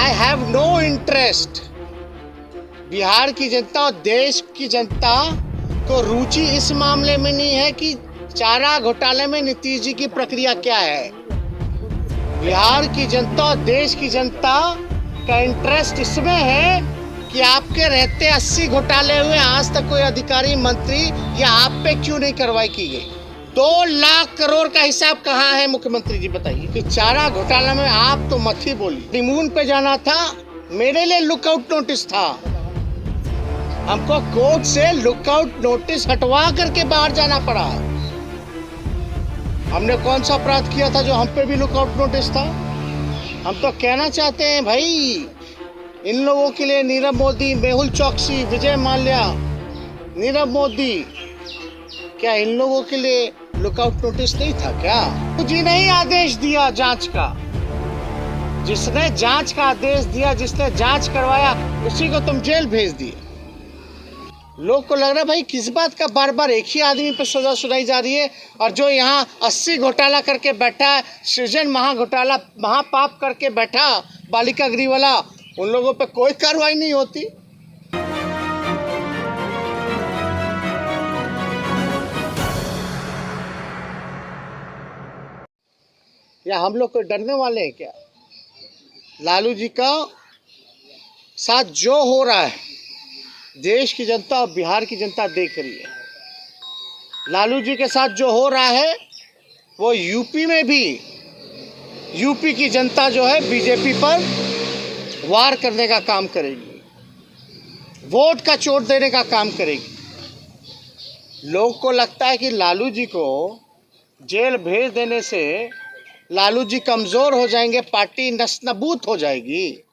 I have no interest. Bihar की जनता और देश की जनता को रुचि इस मामले में नहीं है कि चारा घोटाले में नीतीश जी की प्रक्रिया क्या है। बिहार की जनता और देश की जनता का इंटरेस्ट इसमें है कि आपके रहते 80 घोटाले हुए, आज तक कोई अधिकारी मंत्री या आप पे क्यों नहीं कार्रवाई की गई। 2 लाख करोड़ का हिसाब कहाँ है मुख्यमंत्री जी बताइए। कि चारा घोटाला में आप तो मत ही बोलिए। हनीमून पे जाना था, मेरे लिए लुकआउट नोटिस था। हमको कोर्ट से लुकआउट नोटिस हटवा करके बाहर जाना पड़ा। हमने कौन सा अपराध किया था जो हम पे भी लुकआउट नोटिस था। हम तो कहना चाहते हैं भाई, इन लोगों के लिए नीरव मोदी, मेहुल चौकसी, विजय माल्या, नीरव मोदी, क्या इन लोगों के लिए लुकआउट नोटिस नहीं था क्या? जी नहीं आदेश दिया जांच का। जिसने जांच का आदेश दिया, जिसने जांच करवाया, उसी को तुम जेल भेज दिए। लोग को लग रहा है भाई किस बात का बार बार एक ही आदमी पे सजा सुनाई जा रही है, और जो यहाँ 80 घोटाला करके बैठा है, सृजन महाघोटाला महापाप करके बैठा बालिका गृह वाला, उन लोगों पे कोई कार्रवाई नहीं होती। या हम लोग को डरने वाले हैं क्या? लालू जी का साथ जो हो रहा है देश की जनता और बिहार की जनता देख रही है। लालू जी के साथ जो हो रहा है वो यूपी में भी, यूपी की जनता जो है बीजेपी पर वार करने का काम करेगी, वोट का चोट देने का काम करेगी। लोग को लगता है कि लालू जी को जेल भेज देने से लालू जी कमजोर हो जाएंगे, पार्टी नस्तानाबूद हो जाएगी।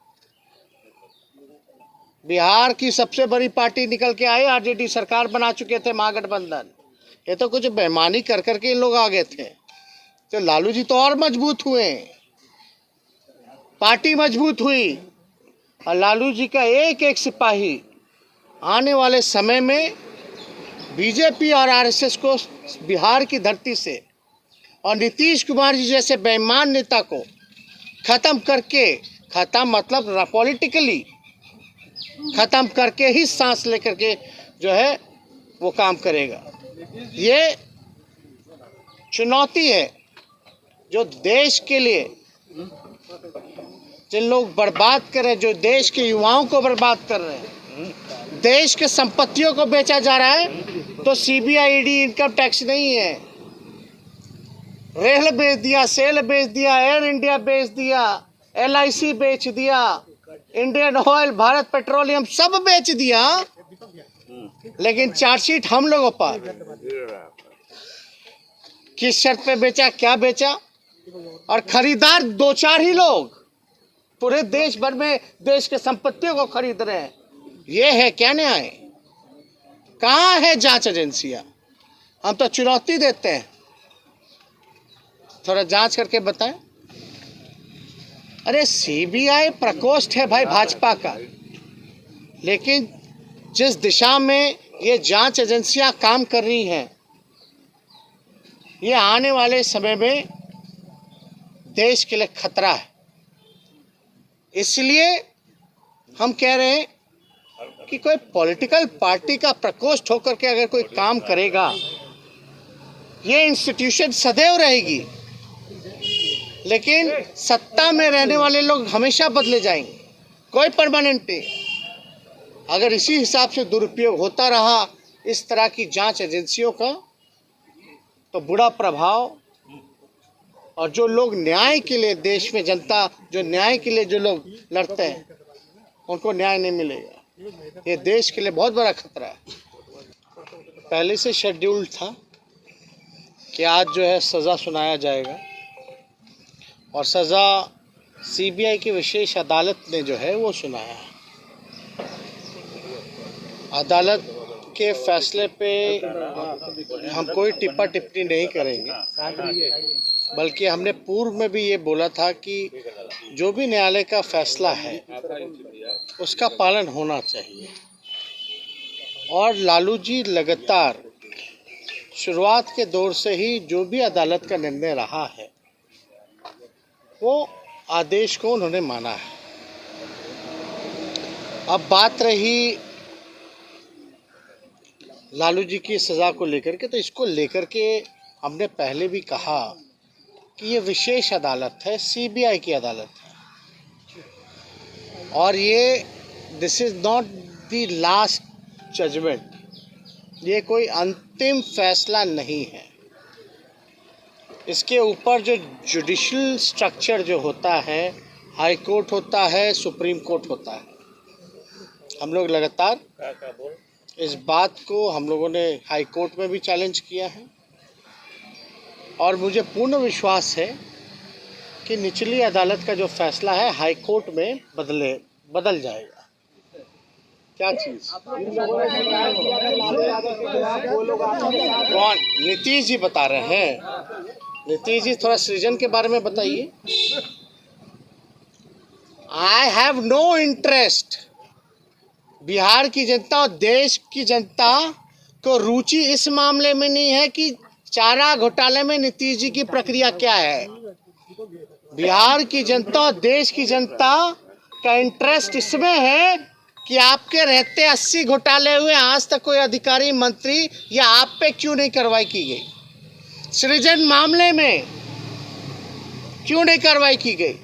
बिहार की सबसे बड़ी पार्टी निकल के आई, आरजेडी सरकार बना चुके थे महागठबंधन। ये तो कुछ बेईमानी कर करके इन लोग आ गए थे, तो लालू जी तो और मजबूत हुए, पार्टी मजबूत हुई। और लालू जी का एक एक सिपाही आने वाले समय में बीजेपी और आरएसएस को बिहार की धरती से और नीतीश कुमार जी जैसे बेईमान नेता को खत्म करके, खत्म मतलब पॉलिटिकली खत्म करके ही सांस लेकर के जो है वो काम करेगा। ये चुनौती है जो देश के लिए, जिन लोग बर्बाद कर रहे हैं, जो देश के युवाओं को बर्बाद कर रहे हैं, देश के संपत्तियों को बेचा जा रहा है। तो सीबीआई, ईडी, इनकम टैक्स नहीं है। रेल बेच दिया, सेल बेच दिया, एयर इंडिया बेच दिया, LIC बेच दिया, इंडियन ऑयल, भारत पेट्रोलियम सब बेच दिया, लेकिन चार्जशीट हम लोगों पर। किस शर्त पे बेचा, क्या बेचा, और खरीदार 2-4 ही लोग पूरे देश भर में देश के संपत्तियों को खरीद रहे हैं। ये है क्या न्याय? कहाँ है जांच एजेंसियां? हम तो चुनौती देते हैं, थोड़ा जांच करके बताएं। अरे सीबीआई प्रकोष्ठ है भाई भाजपा का, लेकिन जिस दिशा में ये जांच एजेंसियां काम कर रही हैं, ये आने वाले समय में देश के लिए खतरा है। इसलिए हम कह रहे हैं कि कोई पॉलिटिकल पार्टी का प्रकोष्ठ होकर के अगर कोई काम करेगा, ये इंस्टीट्यूशन सदैव रहेगी, लेकिन सत्ता में रहने वाले लोग हमेशा बदले जाएंगे, कोई परमानेंट नहीं। अगर इसी हिसाब से दुरुपयोग होता रहा इस तरह की जांच एजेंसियों का, तो बुरा प्रभाव, और जो लोग न्याय के लिए, देश में जनता जो न्याय के लिए जो लोग लड़ते हैं, उनको न्याय नहीं मिलेगा। ये देश के लिए बहुत बड़ा खतरा है। पहले से शेड्यूल्ड था कि आज जो है सज़ा सुनाया जाएगा, और सज़ा सीबीआई की विशेष अदालत ने जो है वो सुनाया है। अदालत के फैसले पे हम कोई टिप्पा टिप्पणी नहीं करेंगे, बल्कि हमने पूर्व में भी ये बोला था कि जो भी न्यायालय का फैसला है उसका पालन होना चाहिए। और लालू जी लगातार शुरुआत के दौर से ही जो भी अदालत का निर्णय रहा है, वो आदेश को उन्होंने माना है। अब बात रही लालू जी की सज़ा को लेकर के, तो इसको लेकर के हमने पहले भी कहा कि ये विशेष अदालत है, सीबीआई की अदालत है, और ये this is not the last judgment, ये कोई अंतिम फैसला नहीं है। इसके ऊपर जो जुडिशल स्ट्रक्चर जो होता है, हाई कोर्ट होता है, सुप्रीम कोर्ट होता है, हम लोग लगातार इस बात को हम लोगों ने हाई कोर्ट में भी चैलेंज किया है, और मुझे पूर्ण विश्वास है कि निचली अदालत का जो फैसला है हाई कोर्ट में बदल जाएगा। क्या चीज़? कौन? नीतीश जी बता रहे हैं। नीतीश जी थोड़ा सृजन के बारे में बताइए। I have no interest. Bihar की जनता और देश की जनता को रुचि इस मामले में नहीं है कि चारा घोटाले में नीतीश जी की प्रक्रिया क्या है। बिहार की जनता और देश की जनता का इंटरेस्ट इसमें है कि आपके रहते 80 घोटाले हुए, आज तक कोई अधिकारी मंत्री या आप पे क्यों नहीं कार्रवाई की गई? सृजन मामले में क्यों नहीं कार्रवाई की गई?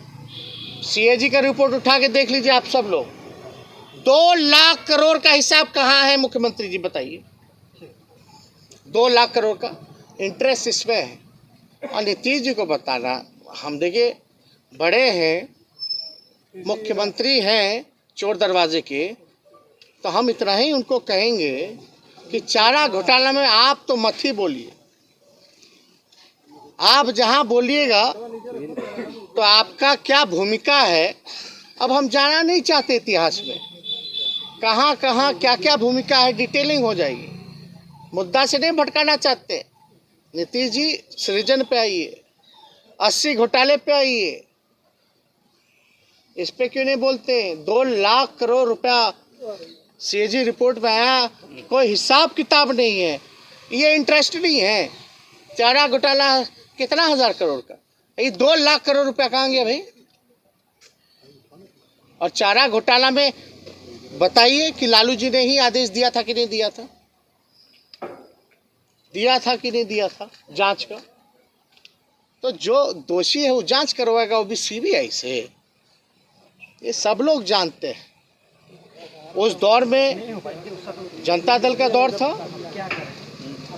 सीएजी का रिपोर्ट उठा के देख लीजिए आप सब लोग। 2 लाख करोड़ का हिसाब कहाँ है मुख्यमंत्री जी बताइए? 2 लाख करोड़ का इंटरेस्ट इसमें है। और नीतीश जी को बताना, हम देखिए बड़े हैं, मुख्यमंत्री हैं चोर दरवाजे के, तो हम इतना ही उनको कहेंगे कि चारा घोटाला में आप तो मत ही बोलिए। आप जहां बोलिएगा तो आपका क्या भूमिका है, अब हम जाना नहीं चाहते इतिहास में कहां कहां क्या क्या भूमिका है, डिटेलिंग हो जाएगी। मुद्दा से नहीं भटकाना चाहते। नीतीश जी सृजन पे आइए, 80 घोटाले पे आइए, इस पे क्यों नहीं बोलते? 2 लाख करोड़ रुपया सीएजी रिपोर्ट में आया, कोई हिसाब किताब नहीं है, ये इंटरेस्ट नहीं है। चारा घोटाला कितना हजार करोड़ का, ये 2 लाख करोड़ रुपया कहाँ गया भाई? और चारा घोटाला में बताइए कि लालू जी ने ही आदेश दिया था कि नहीं दिया था? दिया था कि नहीं दिया था जांच का? तो जो दोषी है वो जांच करवाएगा, वो भी सीबीआई से। ये सब लोग जानते हैं। उस दौर में जनता दल का दौर था,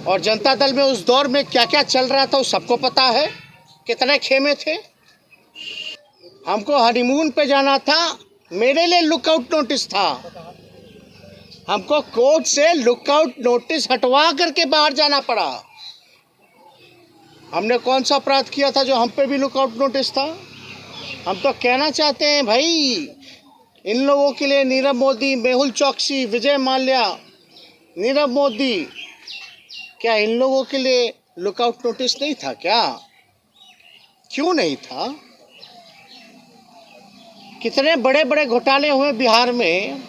और जनता दल में उस दौर में क्या क्या चल रहा था वो सबको पता है। कितने खेमे थे। हमको हनीमून पे जाना था, मेरे लिए लुकआउट नोटिस था। हमको कोर्ट से लुकआउट नोटिस हटवा करके बाहर जाना पड़ा। हमने कौन सा अपराध किया था जो हम पे भी लुकआउट नोटिस था? हम तो कहना चाहते हैं भाई, इन लोगों के लिए नीरव मोदी, मेहुल चौकसी, विजय माल्या, नीरव मोदी, क्या इन लोगों के लिए लुकआउट नोटिस नहीं था क्या? क्यों नहीं था? कितने बड़े बड़े घोटाले हुए बिहार में।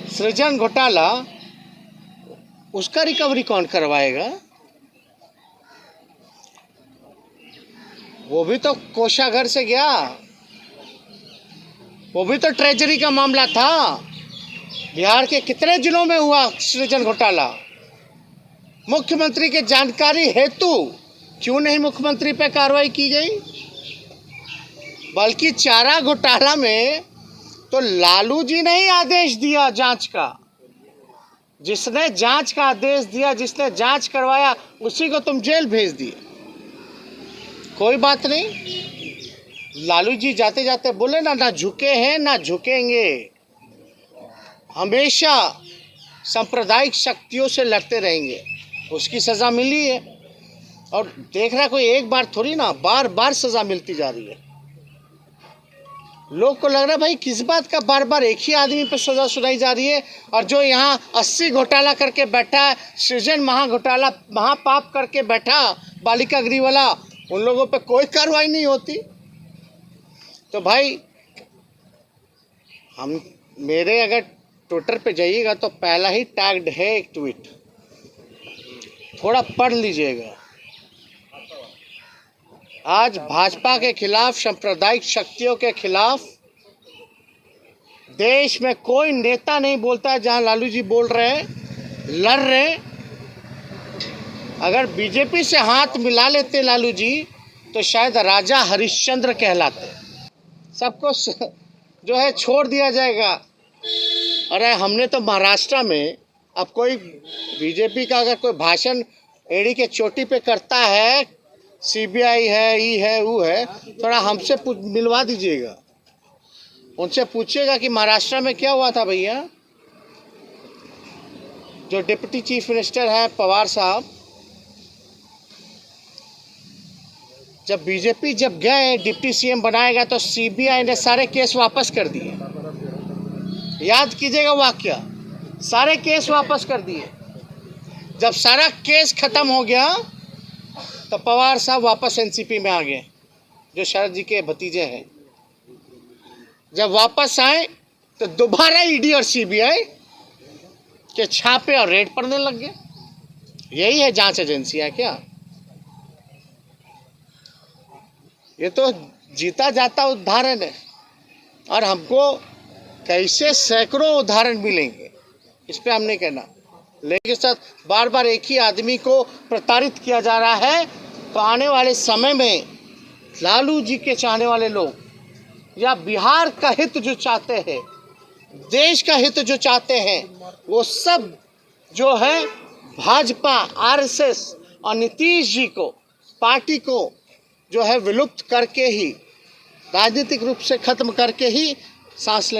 सृजन घोटाला, उसका रिकवरी कौन करवाएगा? वो भी तो कोषागार से गया, वो भी तो ट्रेजरी का मामला था। बिहार के कितने जिलों में हुआ सृजन घोटाला? मुख्यमंत्री के जानकारी हेतु क्यों नहीं मुख्यमंत्री पे कार्रवाई की गई? बल्कि चारा घोटाला में तो लालू जी ने ही आदेश दिया जांच का। जिसने जांच का आदेश दिया, जिसने जांच करवाया, उसी को तुम जेल भेज दिए। कोई बात नहीं, लालू जी जाते जाते बोले ना झुके हैं ना झुकेंगे, हमेशा सांप्रदायिक शक्तियों से लड़ते रहेंगे। उसकी सज़ा मिली है, और देख रहा कोई एक बार थोड़ी ना, बार बार सज़ा मिलती जा रही है। लोग को लग रहा है भाई किस बात का बार बार एक ही आदमी पर सज़ा सुनाई जा रही है, और जो यहाँ 80 घोटाला करके बैठा है, सृजन महाघोटाला महापाप करके बैठा बालिका गृह वाला, उन लोगों पे कोई कार्रवाई नहीं होती। तो भाई हम मेरे अगर ट्विटर पे जाइएगा तो पहला ही टैग्ड है एक ट्वीट, थोड़ा पढ़ लीजिएगा। आज भाजपा के खिलाफ, सांप्रदायिक शक्तियों के खिलाफ देश में कोई नेता नहीं बोलता है जहां लालू जी बोल रहे हैं, लड़ रहे हैं। अगर बीजेपी से हाथ मिला लेते लालू जी तो शायद राजा हरिश्चंद्र कहलाते। सबको जो है छोड़ दिया जाएगा। अरे हमने तो महाराष्ट्र में, अब कोई बीजेपी का अगर कोई भाषण एड़ी के चोटी पे करता है, सीबीआई है, ई है, वो है, थोड़ा हमसे मिलवा दीजिएगा, उनसे पूछिएगा कि महाराष्ट्र में क्या हुआ था भैया। जो डिप्टी चीफ मिनिस्टर है पवार साहब, जब बीजेपी जब गए डिप्टी सीएम बनाएगा तो सीबीआई ने सारे केस वापस कर दिए। याद कीजिएगा वाकया, सारे केस वापस कर दिए। जब सारा केस खत्म हो गया तो पवार साहब वापस एनसीपी में आ गए, जो शरद जी के भतीजे हैं। जब वापस आए तो दोबारा ईडी और सीबीआई के छापे और रेड पड़ने लग गए। यही है जांच एजेंसियां क्या? ये तो जीता जाता उदाहरण है, और हमको कैसे सैकड़ों उदाहरण मिलेंगे, इस पे हम नहीं कहना। लेकिन साथ बार बार एक ही आदमी को प्रताड़ित किया जा रहा है। तो आने वाले समय में लालू जी के चाहने वाले लोग या बिहार का हित जो चाहते हैं, देश का हित जो चाहते हैं, वो सब जो है भाजपा, आरएसएस और नीतीश जी को, पार्टी को जो है विलुप्त करके ही, राजनीतिक रूप से खत्म करके ही सांस ले